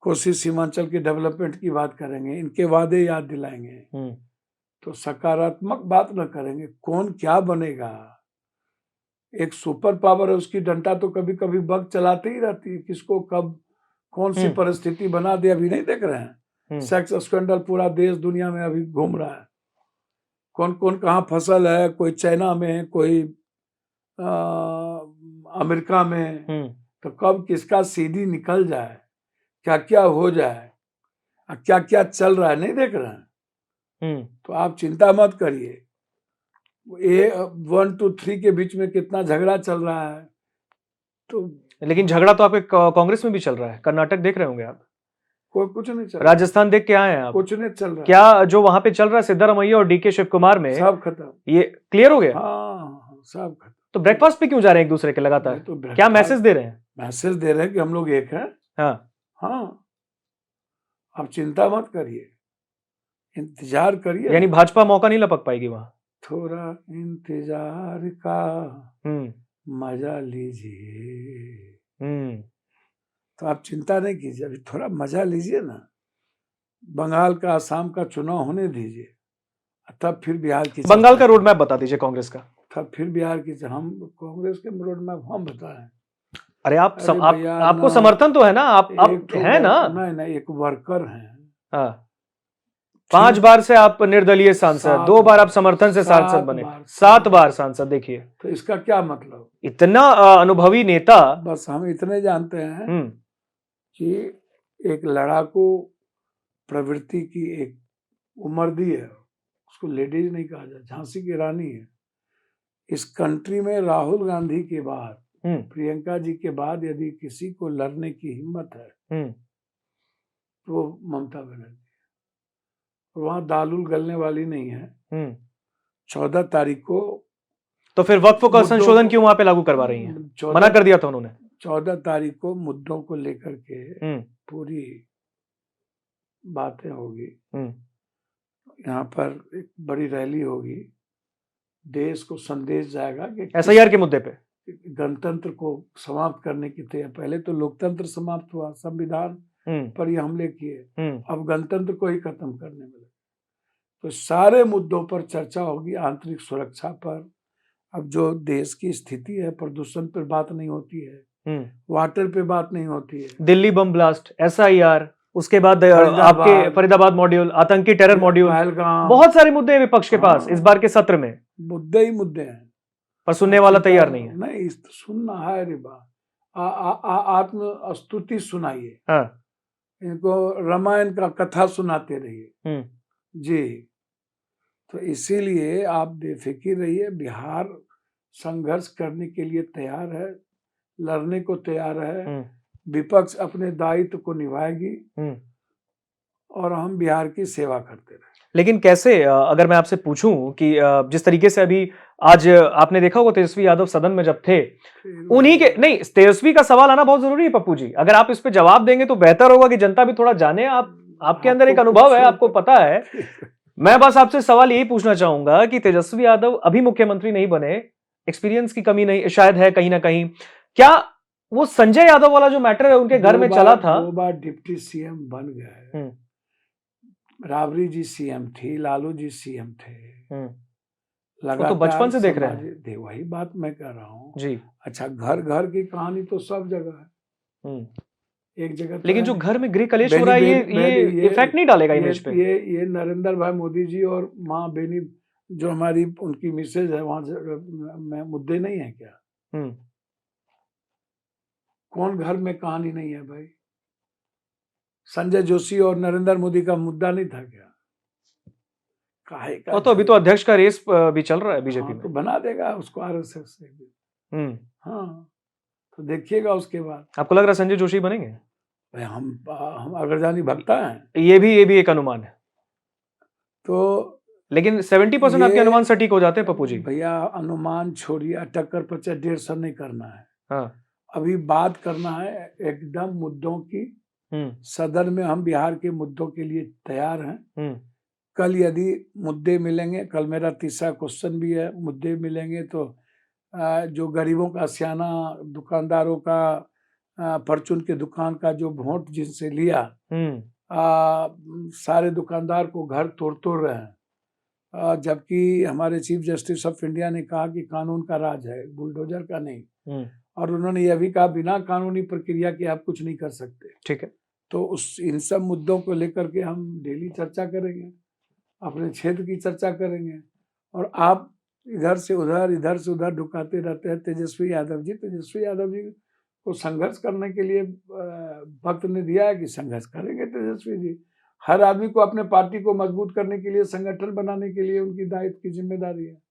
कोसी सीमांचल के डेवलपमेंट की बात करेंगे, इनके वादे याद दिलाएंगे। तो सकारात्मक बात न करेंगे, कौन क्या बनेगा? एक सुपर पावर है, उसकी डंडा तो कभी कभी बग चलाते ही रहती है, किसको कब कौन सी परिस्थिति बना दे अभी नहीं देख रहे हैं। सेक्स स्कैंडल पूरा देश दुनिया में अभी घूम रहा है, कौन कौन कहाँ फसल है, कोई चाइना में, कोई अमेरिका में, तो कब किसका सीडी निकल जाए, क्या क्या हो जाए, क्या क्या चल रहा है नहीं देख रहे हैं। तो आप चिंता मत करिए, ये 1 to 3 के बीच में कितना झगड़ा चल रहा है। तो लेकिन झगड़ा तो आपके कांग्रेस में भी चल रहा है, कर्नाटक देख रहे होंगे आप, कोई कुछ नहीं चल रहा, राजस्थान देख के आए हैं आप, कुछ नहीं चल रहा। क्या जो वहां पे चल रहा है सिद्धारमैया और डीके शिव कुमार में, सब खत्म, ये क्लियर हो गया? हाँ, सब खत्म। तो ब्रेकफास्ट पे क्यों जा रहे हैं एक दूसरे के लगातार? तो क्या मैसेज दे रहे हैं? मैसेज दे रहे हैं कि हम लोग एक हैं। हाँ, आप चिंता मत करिए, इंतजार करिए। यानी भाजपा मौका नहीं लपक पाएगी वहां? थोड़ा इंतजार का मजा लीजिए। तो आप चिंता नहीं कीजिए, अभी थोड़ा मजा लीजिए ना, बंगाल का आसाम का चुनाव होने दीजिए, तब फिर बिहार की। बंगाल का रोड मैप बता दीजिए कांग्रेस का। तब फिर बिहार की, हम कांग्रेस के रोड मैप हम बताएं? अरे आपको समर्थन तो है ना, आप है ना? नहीं, एक वर्कर हैं। 5 बार से आप निर्दलीय सांसद, 2 बार आप समर्थन से सांसद बने, 7 बार सांसद। देखिए तो इसका क्या मतलब? इतना अनुभवी नेता। बस हम इतने जानते हैं कि एक लड़ाकू प्रवृत्ति की एक उम्र दी है, उसको लेडीज नहीं कहा जाए, झांसी की रानी है इस कंट्री में। राहुल गांधी के बाद, प्रियंका जी के बाद यदि किसी को लड़ने की हिम्मत है तो ममता बनर्जी। वहां दालुल गलने वाली नहीं है। 14 तारीख को तो फिर वक्फ का संशोधन क्यों वहां पे लागू करवा रही हैं? मना कर दिया था उन्होंने। 14 तारीख को मुद्दों को लेकर के पूरी बातें होगी, यहाँ पर एक बड़ी रैली होगी, देश को संदेश जाएगा कि एसआईआर के मुद्दे पे गणतंत्र को समाप्त करने की तैयारी। पहले तो लोकतंत्र समाप्त हुआ, संविधान पर ये हमले किए, अब गणतंत्र को ही खत्म करने में। तो सारे मुद्दों पर चर्चा होगी, आंतरिक सुरक्षा पर, अब जो देश की स्थिति है, प्रदूषण पर बात नहीं होती है, वाटर पे बात नहीं होती है, दिल्ली बम ब्लास्ट, एसआईआर, उसके बाद आपके फरीदाबाद मॉड्यूल, आतंकी टेरर मॉड्यूल, बहुत सारे मुद्दे हैं विपक्ष के पास इस बार के सत्र में। मुद्दे ही मुद्दे हैं, पर सुनने वाला तैयार नहीं है। नहीं सुनना है रे बा, आत्म स्तुति सुनाइए, इनको रामायण का कथा सुनाते रहिए जी। तो इसीलिए आप बेफिक्र रहिए, बिहार संघर्ष करने के लिए तैयार है, लड़ने को तैयार है, विपक्ष अपने दायित्व को निभाएगी और हम बिहार की सेवा करते रहे। लेकिन कैसे, अगर मैं आपसे पूछूं कि जिस तरीके से अभी आज आपने देखा होगा तेजस्वी यादव सदन में जब थे, उन्हीं के नहीं, तेजस्वी का सवाल आना बहुत जरूरी है पप्पू जी, अगर आप इस पे जवाब देंगे तो बेहतर होगा कि जनता भी थोड़ा जाने। आपके अंदर एक अनुभव है, आपको पता है। मैं बस आपसे सवाल यही पूछना चाहूंगा कि तेजस्वी यादव अभी मुख्यमंत्री नहीं बने, एक्सपीरियंस की कमी नहीं शायद है कहीं ना कहीं, क्या वो संजय यादव वाला जो मैटर है उनके घर में चला था? 2 बार डिप्टी सीएम बन गए, राबड़ी जी सीएम थी, लालू जी सीएम थे, वो तो बचपन से देख रहे हैं वही बात मैं कह रहा हूँ जी। अच्छा, घर घर की कहानी तो सब जगह है, हम्म। एक जगह तो लेकिन है जो नहीं। घर में गृह कलेश हो रहा है ये इफेक्ट नहीं डालेगा इमेज पे? ये नरेंद्र भाई मोदी जी और माँ बेनी जो हमारी उनकी मिसेज है वहां में मुद्दे नहीं है क्या? कौन घर में कहानी नहीं है भाई? संजय जोशी और नरेंद्र मोदी का मुद्दा नहीं था क्या? काहे का और तो अभी तो अध्यक्ष का रेस भी चल रहा है बीजेपी हाँ, में। तो बना देगा उसको आरएसएस से भी। हाँ, तो देखिएगा उसके बाद। आपको लग रहा है संजय जोशी बनेंगे? भाई हम अग्रजानी भक्ता हैं, ये भी एक अनुमान है। तो लेकिन 70% आपके अनुमान सटीक हो जाते हैं पप्पू जी। भैया अनुमान छोड़िए, टक्कर 50-150 नहीं करना है। हाँ। अभी बात करना है एकदम मुद्दों की। सदन में हम बिहार के मुद्दों के लिए तैयार हैं। कल यदि मुद्दे मिलेंगे, कल मेरा तीसरा क्वेश्चन भी है, मुद्दे मिलेंगे तो जो गरीबों का सियाना, दुकानदारों का, परचून के दुकान का जो वोट जिनसे लिया, सारे दुकानदार को घर तोड़ रहे हैं, जबकि हमारे चीफ जस्टिस ऑफ इंडिया ने कहा कि कानून का राज है, बुलडोजर का नहीं। और उन्होंने यह भी कहा बिना कानूनी प्रक्रिया के आप कुछ नहीं कर सकते। ठीक है। तो इन सब मुद्दों को लेकर के हम डेली चर्चा करेंगे, अपने क्षेत्र की चर्चा करेंगे। और आप इधर से उधर ढुकाते रहते हैं। तेजस्वी यादव जी को संघर्ष करने के लिए वक्त ने दिया है कि संघर्ष करेंगे तेजस्वी जी। हर आदमी को अपने पार्टी को मजबूत करने के लिए, संगठन बनाने के लिए उनकी दायित्व की जिम्मेदारी है।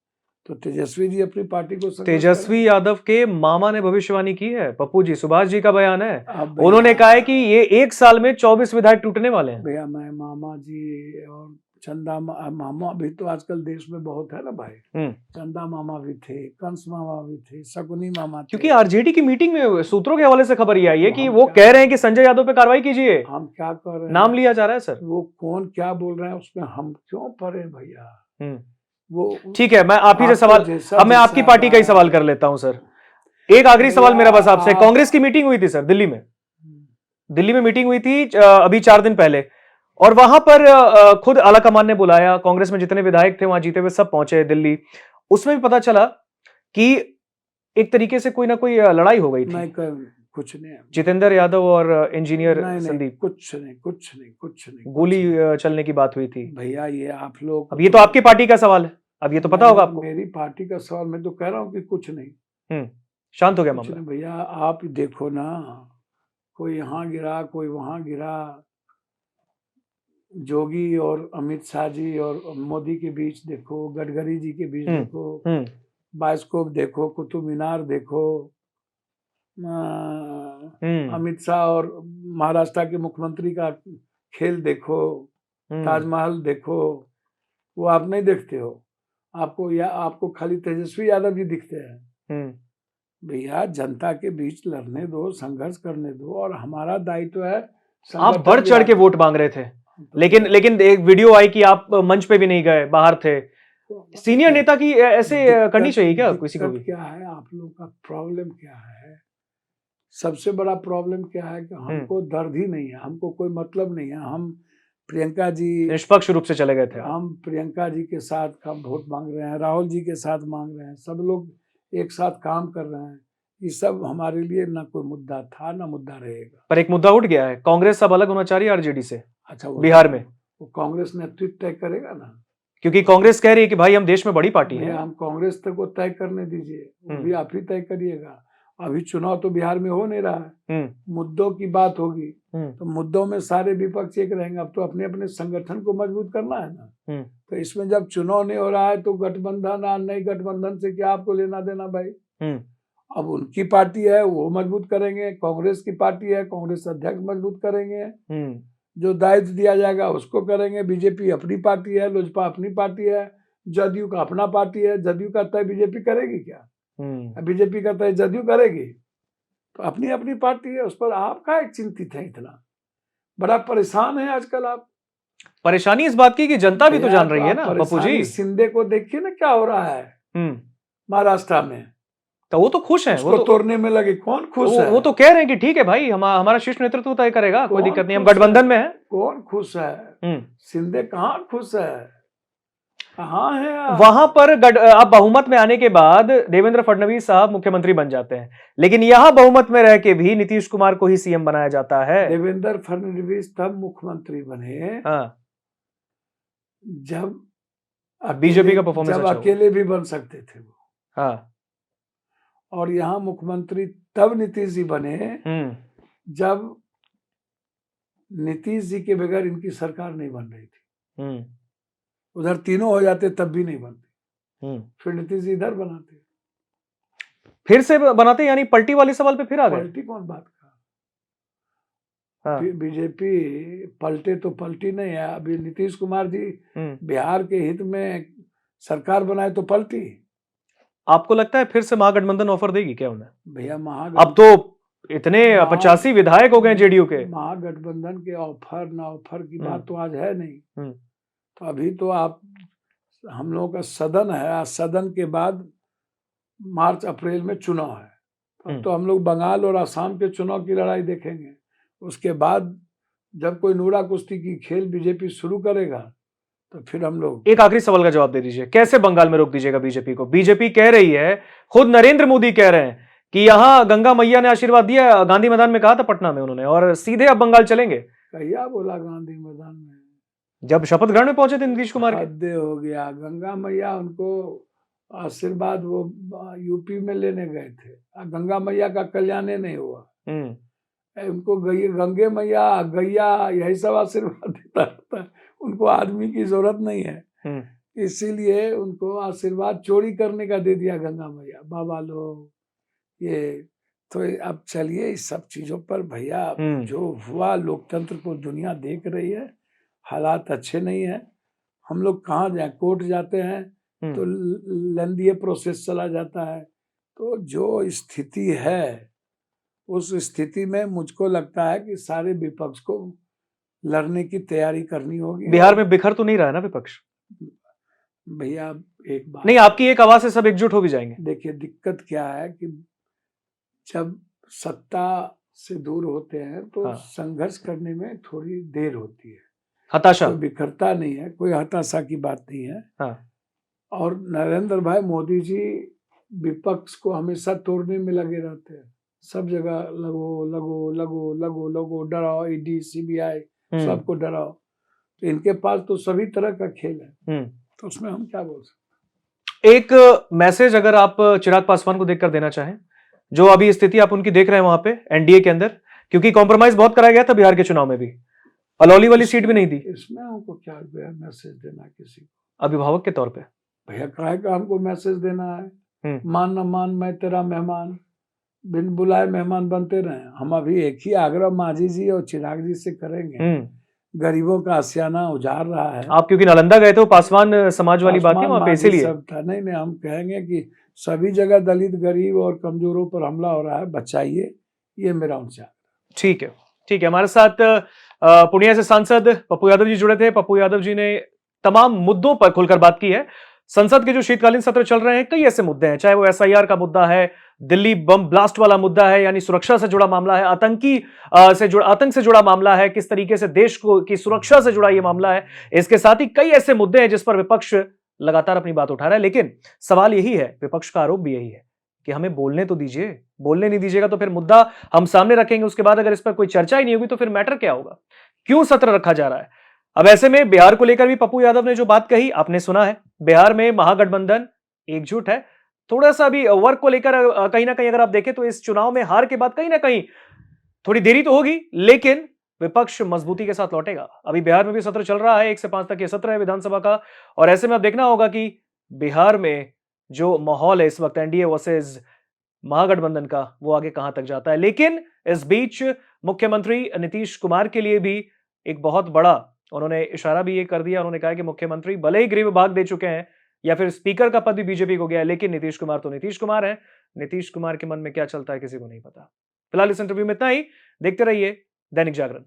तो तेजस्वी जी अपनी पार्टी को तेजस्वी यादव के मामा ने भविष्यवाणी की है पप्पू जी, सुभाष जी का बयान है। उन्होंने कहा है कि ये 1 साल में 24 विधायक टूटने वाले हैं। भैया मैं मामा जी और चंदा मामा भी तो आजकल देश में बहुत है ना भाई। चंदा मामा भी थे, कंस मामा भी थे, शकुनी मामा थे। क्योंकि आरजेडी की मीटिंग में सूत्रों के हवाले से खबर ये आई है कि वो कह रहे हैं कि संजय यादव पे कार्रवाई कीजिए। हम क्या कर रहे हैं, नाम लिया जा रहा है सर। वो कौन क्या बोल रहे हैं उसमें हम क्यों पड़े भैया। वो ठीक है, मैं आप ही से सवाल, अब मैं आपकी पार्टी का ही सवाल कर लेता हूं सर। एक आखिरी सवाल मेरा बस आपसे। कांग्रेस की मीटिंग हुई थी सर दिल्ली में मीटिंग हुई थी अभी 4 दिन पहले, और वहां पर खुद आलाकमान ने बुलाया, कांग्रेस में जितने विधायक थे वहां जीते हुए सब पहुंचे दिल्ली। उसमें भी पता चला कि एक तरीके से कोई ना कोई लड़ाई हो गई थी। कुछ नहीं, जितेंद्र यादव और इंजीनियर संदीप, कुछ नहीं, गोली चलने की बात हुई थी। भैया ये आप लोग, अब ये तो आपकी पार्टी का सवाल है, अब ये तो पता होगा आपको। मेरी पार्टी का सवाल, मैं तो कह रहा हूँ कि कुछ नहीं। शांत हो गया मामला। भैया आप देखो ना, कोई यहाँ गिरा, कोई वहां गिरा। जोगी और अमित शाह जी और मोदी के बीच देखो, गडकरी जी के बीच देखो, बायोस्कोप देखो, कुतुब मीनार देखो, अमित शाह और महाराष्ट्र के मुख्यमंत्री का खेल देखो, ताजमहल देखो। वो आप नहीं देखते हो, आपको खाली तेजस्वी यादव जी दिखते हैं। भैया जनता के बीच लड़ने दो, संघर्ष करने दो, और हमारा दायित्व है। आप बढ़ चढ़ के वोट मांग रहे थे, लेकिन एक वीडियो आई कि आप मंच पे भी नहीं गए, बाहर थे। सीनियर नेता की ऐसे करनी चाहिए क्या किसी को भी? क्या है आप लोग का प्रॉब्लम, क्या है सबसे बड़ा प्रॉब्लम क्या है कि हमको दर्द ही नहीं है, हमको कोई मतलब नहीं है। हम प्रियंका जी निष्पक्ष रूप से चले गए थे। हम प्रियंका जी के साथ का वोट मांग रहे हैं, राहुल जी के साथ मांग रहे हैं, सब लोग एक साथ काम कर रहे हैं। ये सब हमारे लिए ना कोई मुद्दा था ना मुद्दा रहेगा। पर एक मुद्दा उठ गया है, कांग्रेस अब अलग होना चाह रही है आरजेडी से। अच्छा, बिहार में वो कांग्रेस नेतृत्व तय करेगा ना, क्योंकि कांग्रेस कह रही है कि भाई हम देश में बड़ी पार्टी है। हम कांग्रेस तक को तय करने दीजिए, वो भी आप ही तय करिएगा। अभी चुनाव तो बिहार में हो नहीं रहा है, मुद्दों की बात होगी तो मुद्दों में सारे विपक्ष एक रहेंगे। अब तो अपने अपने संगठन को मजबूत करना है ना। तो इसमें जब चुनाव नहीं हो रहा है तो गठबंधन और नई गठबंधन से क्या आपको लेना देना भाई। अब उनकी पार्टी है वो मजबूत करेंगे, कांग्रेस की पार्टी है कांग्रेस अध्यक्ष मजबूत करेंगे, जो दायित्व दिया जाएगा उसको करेंगे। बीजेपी अपनी पार्टी है, लोजपा अपनी पार्टी है, जदयू का अपना पार्टी है। जदयू का तय बीजेपी करेगी क्या? बीजेपी का तय जदयू करेगी? तो अपनी अपनी पार्टी है, उस पर आप का एक चिंतित है, इतना बड़ा परेशान है आजकल आप। परेशानी इस बात की कि जनता भी तो जान रही है ना पप्पू जी। शिंदे को देखिए ना क्या हो रहा है महाराष्ट्र में, तो वो तो खुश है, वो तो तोड़ने में लगे। कौन खुश है? वो तो कह रहे हैं कि ठीक है भाई, हमारा शीर्ष नेतृत्व तय करेगा, कोई दिक्कत नहीं, हम गठबंधन में है। कौन खुश है? शिंदे कहाँ खुश है? कहाँ है आप? वहां पर अब बहुमत में आने के बाद देवेंद्र फडणवीस साहब मुख्यमंत्री बन जाते हैं, लेकिन यहां बहुमत में रह के भी नीतीश कुमार को ही सीएम बनाया जाता है। देवेंद्र फडणवीस तब मुख्यमंत्री बने हाँ, जब बीजेपी का परफॉर्मेंस जब अच्छा हुआ। अकेले भी बन सकते थे वो। हाँ। और यहाँ मुख्यमंत्री तब नीतीश जी बने जब नीतीश जी के बगैर इनकी सरकार नहीं बन रही थी। उधर तीनों हो जाते तब भी नहीं बनती, फिर नीतीश जी इधर बनाते। फिर से बनाते, यानी पलटी वाले सवाल पे फिर आ गए। पलटी कौन बात का? हाँ। बीजेपी पलटे तो पलटी नहीं है। अभी नीतीश कुमार जी बिहार के हित में सरकार बनाए तो पलटी। आपको लगता है फिर से महागठबंधन ऑफर देगी क्या उन्हें? भैया अब तो इतने 85 विधायक हो गए जेडीयू के। महागठबंधन के ऑफर ना ऑफर की बात तो आज है नहीं। तो अभी तो आप, हम लोगों का सदन है, आज सदन के बाद मार्च अप्रैल में चुनाव है। अब तो हम लोग बंगाल और असम के चुनाव की लड़ाई देखेंगे। उसके बाद जब कोई नूरा कुश्ती की खेल बीजेपी शुरू करेगा तो फिर हम लोग। एक आखिरी सवाल का जवाब दे दीजिए, कैसे बंगाल में रोक दीजिएगा बीजेपी को? बीजेपी कह रही है, खुद नरेंद्र मोदी कह रहे हैं कि यहां गंगा मैया ने आशीर्वाद दिया, गांधी मैदान में कहा था पटना में उन्होंने, और सीधे अब बंगाल चलेंगे। कहिया बोला गांधी मैदान में? जब शपथ ग्रहण में पहुंचे थे नीतीश कुमार के। हद हो गया। गंगा मैया उनको आशीर्वाद वो यूपी में लेने गए थे, गंगा मैया का कल्याण नहीं हुआ। उनको गंगे मैया गैया यही सब आशीर्वाद देता रहता है, उनको आदमी की जरूरत नहीं है। इसीलिए उनको आशीर्वाद चोरी करने का दे दिया गंगा मैया बाबा लोग। ये तो अब चलिए इस सब चीजों पर भैया, जो हुआ लोकतंत्र को दुनिया देख रही है, हालात अच्छे नहीं है। हम लोग कहाँ जाए, कोर्ट जाते हैं तो लंबी प्रोसेस चला जाता है। तो जो स्थिति है उस स्थिति में मुझको लगता है कि सारे विपक्ष को लड़ने की तैयारी करनी होगी। बिहार में बिखर तो नहीं रहा है ना विपक्ष? भैया एक बात नहीं, आपकी एक आवाज से सब एकजुट हो भी जाएंगे। देखिए दिक्कत क्या है कि जब सत्ता से दूर होते हैं तो संघर्ष करने में थोड़ी देर होती है। हताशा कोई बिखरता नहीं है, कोई हताशा की बात नहीं है। और नरेंद्र भाई मोदी जी विपक्ष को हमेशा तोड़ने में लगे रहते हैं। सब जगह लगो लगो लगो लगो लगो, डराओ, ईडी सीबीआई सबको डराओ। तो इनके पास तो सभी तरह का खेल है, तो उसमें हम क्या बोल सकते। एक मैसेज अगर आप चिराग पासवान को देखकर देना चाहें, जो अभी स्थिति आप उनकी देख रहे हैं वहां पे एनडीए के अंदर, क्योंकि कॉम्प्रोमाइज बहुत कराया गया था बिहार के चुनाव में भी, अलौली वाली सीट भी नहीं दी। इसमें हमको क्या मैसेज देना किसी को, अभिभावक के तौर पे? भैया काहे का हमको मैसेज देना है? मान न मान मैं तेरा मेहमान, बिन बुलाए मेहमान बनते रहे। हम अभी एक ही आग्रह मांझी जी और चिराग जी से करेंगे, गरीबों का आशियाना उजाड़ रहा है। आप क्योंकि नालंदा गए थे, पासवान समाज वाली बात है वहां पे, इसीलिए सब था। नहीं नहीं, हम कहेंगे कि सभी जगह दलित गरीब और कमजोरों पर हमला हो रहा है, बचाइए, ये मेरा उनसे। ठीक है, ठीक है। हमारे साथ पूर्णिया से सांसद पप्पू यादव जी जुड़े थे। पप्पू यादव जी ने तमाम मुद्दों पर खुलकर बात की है। संसद के जो शीतकालीन सत्र चल रहे हैं, कई ऐसे मुद्दे हैं, चाहे वो एसआईआर का मुद्दा है, दिल्ली बम ब्लास्ट वाला मुद्दा है, यानी सुरक्षा से जुड़ा मामला है, आतंक से जुड़ा मामला है, किस तरीके से देश को की सुरक्षा से जुड़ा ये मामला है। इसके साथ ही कई ऐसे मुद्दे हैं जिस पर विपक्ष लगातार अपनी बात उठा रहा है। लेकिन सवाल यही है, विपक्ष का आरोप भी यही है कि हमें बोलने तो दीजिए, बोलने नहीं दीजिएगा तो फिर मुद्दा हम सामने रखेंगे, उसके बाद अगर इस पर कोई चर्चा ही नहीं होगी तो फिर मैटर क्या होगा, क्यों सत्र रखा जा रहा है। अब ऐसे में बिहार को लेकर भी पप्पू यादव ने जो बात कही आपने सुना है, बिहार में महागठबंधन एकजुट है। थोड़ा सा भी वर्क को लेकर कहीं ना कहीं अगर आप देखें तो इस चुनाव में हार के बाद कहीं ना कहीं थोड़ी देरी तो होगी, लेकिन विपक्ष मजबूती के साथ लौटेगा। अभी बिहार में भी सत्र चल रहा है, 1 से 5 तक ये सत्र है विधानसभा का, और ऐसे में अब देखना होगा कि बिहार में जो माहौल है इस वक्त एनडीए वर्सेस महागठबंधन का, वो आगे कहां तक जाता है। लेकिन इस बीच मुख्यमंत्री नीतीश कुमार के लिए भी एक बहुत बड़ा उन्होंने इशारा भी ये कर दिया। उन्होंने कहा कि मुख्यमंत्री भले ही गृह विभाग दे चुके हैं या फिर स्पीकर का पद भी बीजेपी को गया है, लेकिन नीतीश कुमार तो नीतीश कुमार है। नीतीश कुमार के मन में क्या चलता है किसी को नहीं पता। फिलहाल इस इंटरव्यू में इतना ही। देखते रहिए दैनिक जागरण।